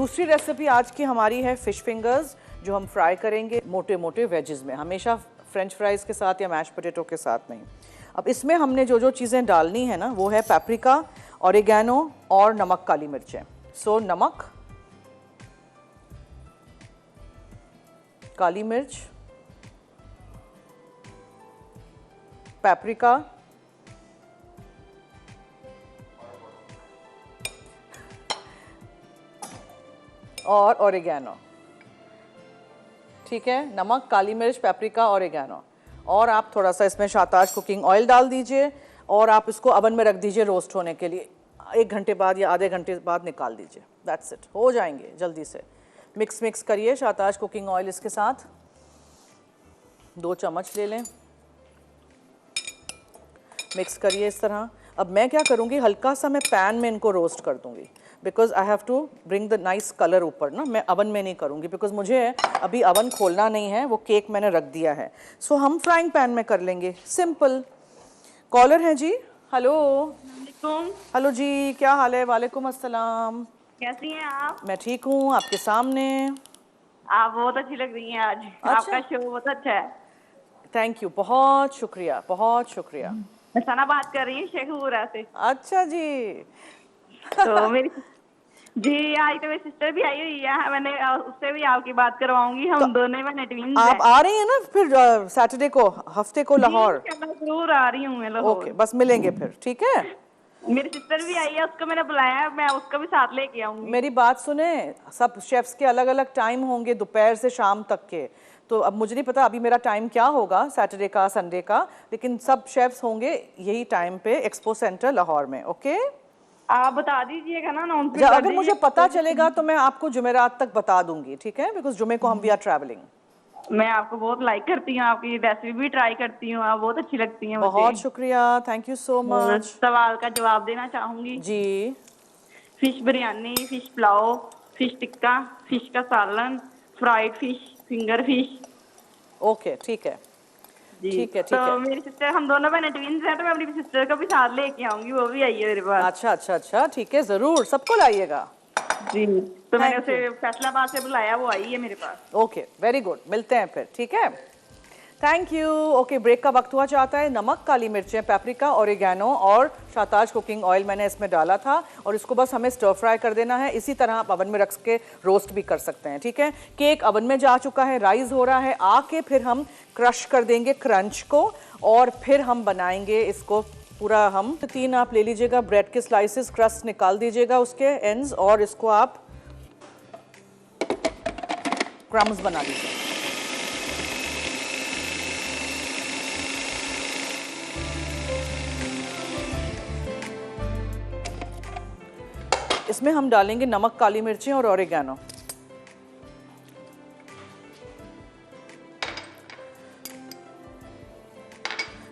दूसरी रेसिपी आज की हमारी है फिश फिंगर्स, जो हम फ्राई करेंगे मोटे मोटे वेजेस में, हमेशा फ्रेंच फ्राइज के साथ या मैश पोटैटो के साथ नहीं। अब इसमें हमने जो जो चीज़ें डालनी है ना, वो है पेपरिका, ऑरिगेनो और नमक, काली मिर्चें। सो नमक, काली मिर्च, पेपरिका, और ऑरिगेनो। ठीक है, नमक, काली मिर्च, पेपरिका, ऑरिगेनो। और आप थोड़ा सा इसमें शाताज कुकिंग ऑयल डाल दीजिए और आप इसको ओवन में रख दीजिए रोस्ट होने के लिए। 1 घंटे बाद या आधे घंटे बाद निकाल दीजिए। दैट्स इट, हो जाएंगे जल्दी से। मिक्स करिए शाताज कुकिंग ऑयल इसके साथ। 2 चम्मच ले लें, मिक्स करिए इस तरह। अब मैं क्या करूँगी, हल्का सा मैं पैन में इनको रोस्ट कर दूँगी, because I have to bring the nice colour ऊपर ना। मैं अवन में नहीं करूँगी बिकॉज मुझे अभी अवन खोलना नहीं है, वो केक मैंने रख दिया है। सो हम फ्राइंग पैन में कर लेंगे, सिंपल। कॉलर है जी, हेलो। हेलो जी, क्या हाल है? वालेकुम अस्सलाम। कैसी हैं आप? मैं ठीक हूँ, आपके सामने। आप बहुत अच्छी लग रही हैं आज। अच्छा? आपका शो बहुत अच्छा है। थैंक यू, बहुत शुक्रिया, बहुत शुक्रिया। मैं सना बात कर रही हूँ शेखपुरा से। अच्छा जी। तो मेरी जी आज तो मेरी सिस्टर भी आई हुई है, मैंने उससे भी आपकी बात करवाऊंगी। हम दोनों में ट्विंस हैं। आप आ रही हैं ना फिर सैटरडे को, हफ्ते को लाहौर? जरूर आ रही हूँ मैं लाहौर। ओके, बस मिलेंगे फिर, ठीक है। मेरी सिस्टर भी आई है, उसको मैंने बुलाया है, मैं उसको भी साथ लेके आऊंगी। मेरी बात सुने, सब शेफ्स के अलग अलग टाइम होंगे दोपहर से शाम तक के। तो अब मुझे नहीं पता अभी मेरा टाइम क्या होगा सैटरडे का, संडे का, लेकिन सब शेफ्स होंगे यही टाइम पे एक्सपो सेंटर लाहौर में। ओके, आप बता दीजिएगा ना जब अगर मुझे पता चलेगा तो मैं आपको जुमेरात तक बता दूंगी, ठीक है, बिकॉज जुमे को हम वी आर ट्रैवलिंग। मैं आपको बहुत लाइक करती हूँ, आपकी रेसिपी भी ट्राई करती हूँ, आप बहुत अच्छी लगती हैं मुझे। बहुत शुक्रिया, थैंक यू सो मच। सवाल का जवाब देना चाहूंगी जी। Fish biryani, fish pulao, fish tikka, fish का सालन, fried fish, finger fish. Okay, ठीक है, ठीक है, ठीक तो है। मेरी सिस्टर, हम दोनों बहनें ट्विंस हैं, तो मैं अपनी सिस्टर को भी साथ लेके आऊंगी, वो भी आई है मेरे पास। अच्छा अच्छा अच्छा, ठीक है, जरूर सबको लाइएगा। जी, तो मैंने Thank उसे फैसलाबाद से बुलाया, वो आई है मेरे पास। ओके, वेरी गुड, मिलते हैं फिर, ठीक है। Thank you. ओके, ब्रेक का वक्त हुआ चाहता है। नमक, काली मिर्चें, पेपरिका, ऑरिगेनो और शाताज कुकिंग ऑयल मैंने इसमें डाला था, और इसको बस हमें स्टर फ्राई कर देना है। इसी तरह आप अवन में रख के रोस्ट भी कर सकते हैं, ठीक है। केक अवन में जा चुका है, राइज हो रहा है, आके फिर हम क्रश कर देंगे क्रंच को, और फिर हम बनाएंगे इसको पूरा। हम 3 आप ले लीजिएगा ब्रेड के स्लाइसेस, क्रस्ट निकाल दीजिएगा उसके एंड्स, और इसको आप क्रम्स बना लीजिए। इसमें हम डालेंगे नमक, काली मिर्चें और ऑरिगेनो।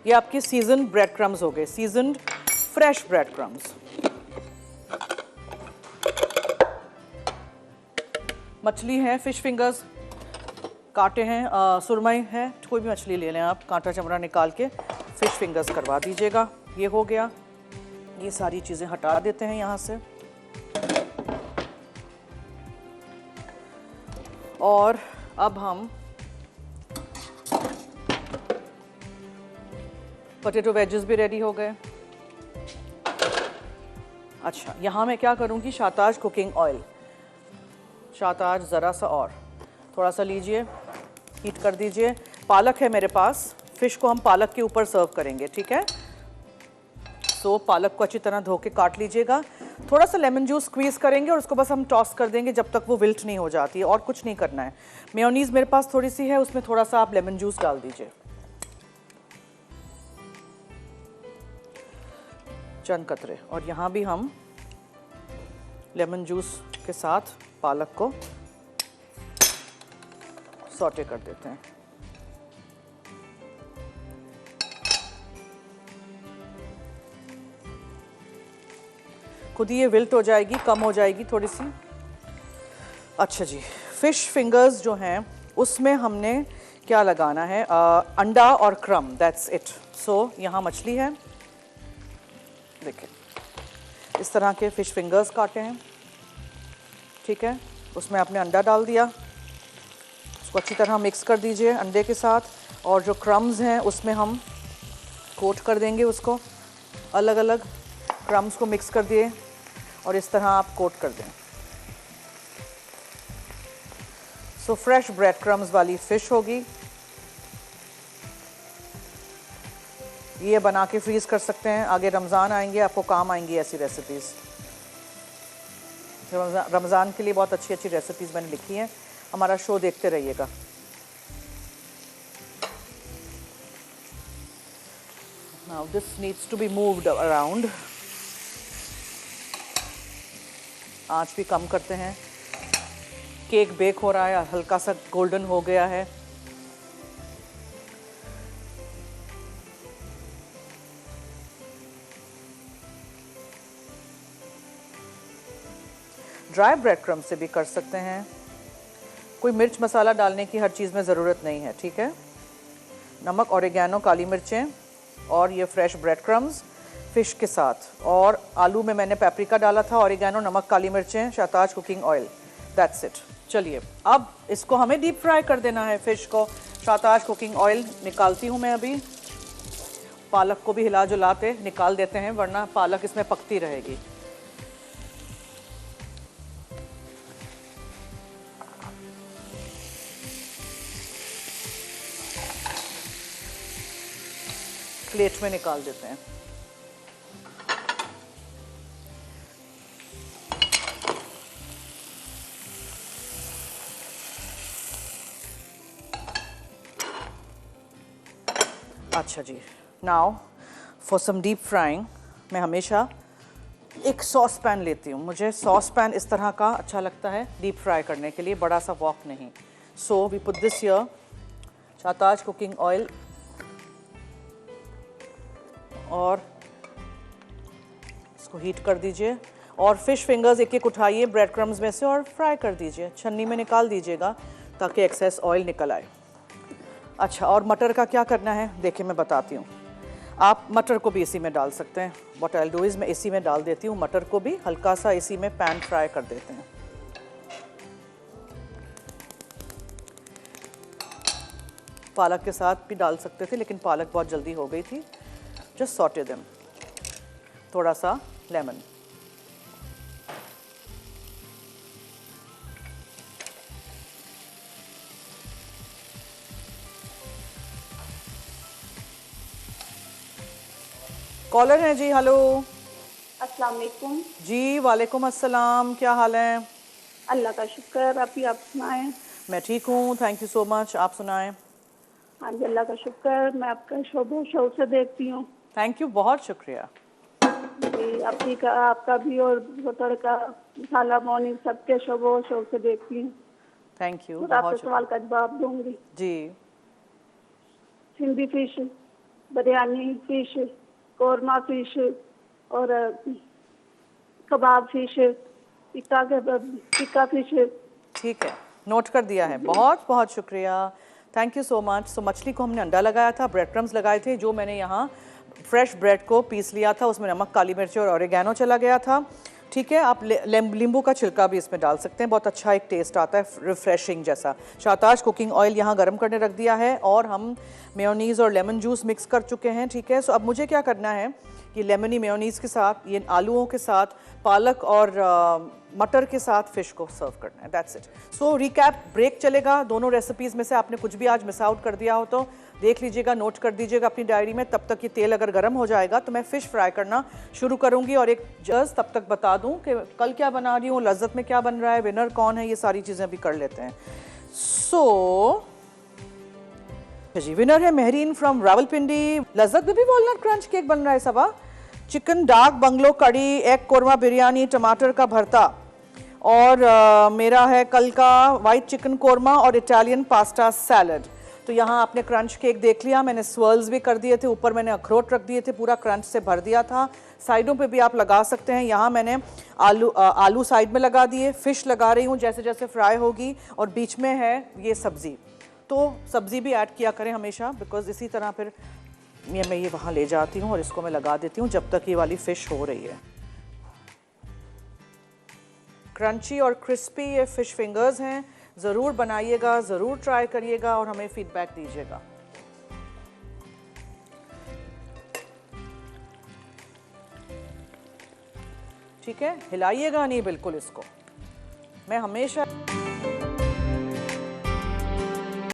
ये आपके सीजन ब्रेड क्रम्स हो गए, सीजनड फ्रेश ब्रेड क्रम्स। मछली है, फिश फिंगर्स काटे हैं, सुरमई है, कोई भी मछली ले लें आप, कांटा चमड़ा निकाल के फिश फिंगर्स करवा दीजिएगा। ये हो गया, ये सारी चीज़ें हटा देते हैं यहाँ से। और अब हम पोटैटो वेजेस भी रेडी हो गए। अच्छा, यहाँ मैं क्या करूँगी, शाताज कुकिंग ऑयल, शाताज ज़रा सा और थोड़ा सा लीजिए, हीट कर दीजिए। पालक है मेरे पास, फिश को हम पालक के ऊपर सर्व करेंगे, ठीक है। तो पालक को अच्छी तरह धो के काट लीजिएगा। थोड़ा सा लेमन जूस स्क्वीज़ करेंगे और उसको बस हम टॉस कर देंगे जब तक वो विल्ट नहीं हो जाती है, और कुछ नहीं करना है। मेयोनीज़ मेरे पास थोड़ी सी है, उसमें थोड़ा सा आप लेमन जूस डाल दीजिए, चंद कतरे। और यहाँ भी हम लेमन जूस के साथ पालक को सॉटे कर देते हैं। खुद ही ये विल्ट हो जाएगी, कम हो जाएगी थोड़ी सी। अच्छा जी, फिश फिंगर्स जो हैं उसमें हमने क्या लगाना है, अंडा और क्रम, दैट्स इट। सो यहाँ मछली है, देखिए इस तरह के फिश फिंगर्स काटे हैं, ठीक है। उसमें आपने अंडा डाल दिया, उसको अच्छी तरह मिक्स कर दीजिए अंडे के साथ, और जो क्रम्स हैं उसमें हम कोट कर देंगे उसको, अलग अलग क्रम्स को मिक्स कर दिए और इस तरह आप कोट कर दें। सो फ्रेश ब्रेड क्रम्स वाली फ़िश होगी। ये बना के फ्रीज़ कर सकते हैं, आगे रमज़ान आएंगे आपको काम आएंगी ऐसी रेसिपीज़। रमज़ान के लिए बहुत अच्छी अच्छी रेसिपीज़ मैंने लिखी हैं, हमारा शो देखते रहिएगा। Now this needs to be moved around. आंच भी कम करते हैं। केक बेक हो रहा है, हल्का सा गोल्डन हो गया है। ड्राई ब्रेड क्रम्ब से भी कर सकते हैं, कोई मिर्च मसाला डालने की हर चीज़ में ज़रूरत नहीं है, ठीक है। नमक, ऑरिगेनो, काली मिर्चें और ये फ्रेश ब्रेड क्रम्स फ़िश के साथ, और आलू में मैंने पेपरिका डाला था, ऑरिगेनो, नमक, काली मिर्चें, शाताज कुकिंग ऑयल, दैट्स इट। चलिए अब इसको हमें डीप फ्राई कर देना है फ़िश को। शाताज कुकिंग ऑयल निकालती हूँ मैं अभी, पालक को भी हिला जुलाते निकाल देते हैं वरना पालक इसमें पकती रहेगी। प्लेट में निकाल देते हैं। अच्छा जी, now for some deep frying मैं हमेशा एक सॉस पैन लेती हूँ। मुझे सॉस पैन इस तरह का अच्छा लगता है डीप फ्राई करने के लिए, बड़ा सा वॉक नहीं। So we put this here, शाताज कुकिंग ऑयल, और इसको हीट कर दीजिए और फिश फिंगर्स एक एक उठाइए ब्रेड क्रम्स में से और फ्राई कर दीजिए। छन्नी में निकाल दीजिएगा ताकि एक्सेस ऑयल निकल आए। अच्छा, और मटर का क्या करना है देखिए मैं बताती हूँ। आप मटर को भी इसी में डाल सकते हैं। व्हाट आई डू इज़ मैं इसी में डाल देती हूँ मटर को भी, हल्का सा इसी में पैन फ्राई कर देते हैं। पालक के साथ भी डाल सकते थे लेकिन पालक बहुत जल्दी हो गई थी। जस्ट सॉटे देम, थोड़ा सा लेमन, कॉलर है जी। हेलो, अस्सलाम वालेकुम। जी वालेकुम अस्सलाम, क्या हाल है? अल्लाह का शुक्र, आप सुनाएं। मैं ठीक हूँ, थैंक यू सो मच। आप सुनाएं? हाँ जी, अल्लाह का शुक्र। मैं आपका शो बहुत शौक से देखती हूँ। थैंक यू, बहुत शुक्रिया जी, आपका भी और तड़का मसाला मॉर्निंग सबके शो बहुत शौक से देखती हूँ। थैंक यू, तो बहुत आपके शुक्रिया सवाल का जवाब दूंगी। जी। Sindhi fish, biryani fish, korma fish और कबाब फिश, टिक्का फिश। ठीक है, नोट कर दिया है, बहुत बहुत शुक्रिया, थैंक यू सो मच। सो मछली को हमने अंडा लगाया था, ब्रेड क्रम्स लगाए थे, जो मैंने यहाँ फ्रेश ब्रेड को पीस लिया था, उसमें नमक, काली मिर्च और ऑरिगेनो चला गया था। ठीक है, आप नींबू का छिलका भी इसमें डाल सकते हैं, बहुत अच्छा एक टेस्ट आता है रिफ्रेशिंग जैसा। शाताज कुकिंग ऑयल यहाँ गर्म करने रख दिया है और हम मेयोनीज़ और लेमन जूस मिक्स कर चुके हैं। ठीक है, सो अब मुझे क्या करना है कि लेमनी मेयोनीज़ के साथ, ये आलूओं के साथ, पालक और मटर के साथ फ़िश को सर्व करना है, that's it. So recap, break चलेगा, दोनों रेसिपीज़ में से आपने कुछ भी आज मिस आउट कर दिया हो तो देख लीजिएगा, नोट कर दीजिएगा अपनी डायरी में। तब तक ये तेल अगर गर्म हो जाएगा तो मैं फ़िश फ्राई करना शुरू करूँगी। और एक जस्ट तब तक बता दूँ कि कल क्या बना रही हूँ, लज्जत में क्या बन रहा है, विनर कौन है, ये सारी चीज़ें भी कर लेते हैं। सो जी, विनर है मेहरीन फ्रॉम रावलपिंडी। लज्जत में भी वॉलनट क्रंच केक बन रहा है सबा। चिकन डार्क बंगलो कड़ी, एग कोरमा बिरयानी, टमाटर का भरता, और मेरा है कल का वाइट चिकन कोरमा और इटालियन पास्ता सैलड। तो यहाँ आपने क्रंच केक देख लिया, मैंने स्वर्ल्स भी कर दिए थे, ऊपर मैंने अखरोट रख दिए थे, पूरा क्रंच से भर दिया था। साइडों पे भी आप लगा सकते हैं। यहाँ मैंने आलू साइड में लगा दिए, फिश लगा रही हूँ जैसे जैसे फ्राई होगी, और बीच में है ये सब्ज़ी। तो सब्ज़ी भी ऐड किया करें हमेशा, बिकॉज इसी तरह फिर मैं ये वहाँ ले जाती हूँ और इसको मैं लगा देती हूँ जब तक ये वाली फ़िश हो रही है। क्रंची और क्रिस्पी ये फिश फिंगर्स हैं। ज़रूर बनाइएगा, ज़रूर ट्राई करिएगा और हमें फीडबैक दीजिएगा। ठीक है, हिलाइएगा नहीं बिल्कुल इसको। मैं हमेशा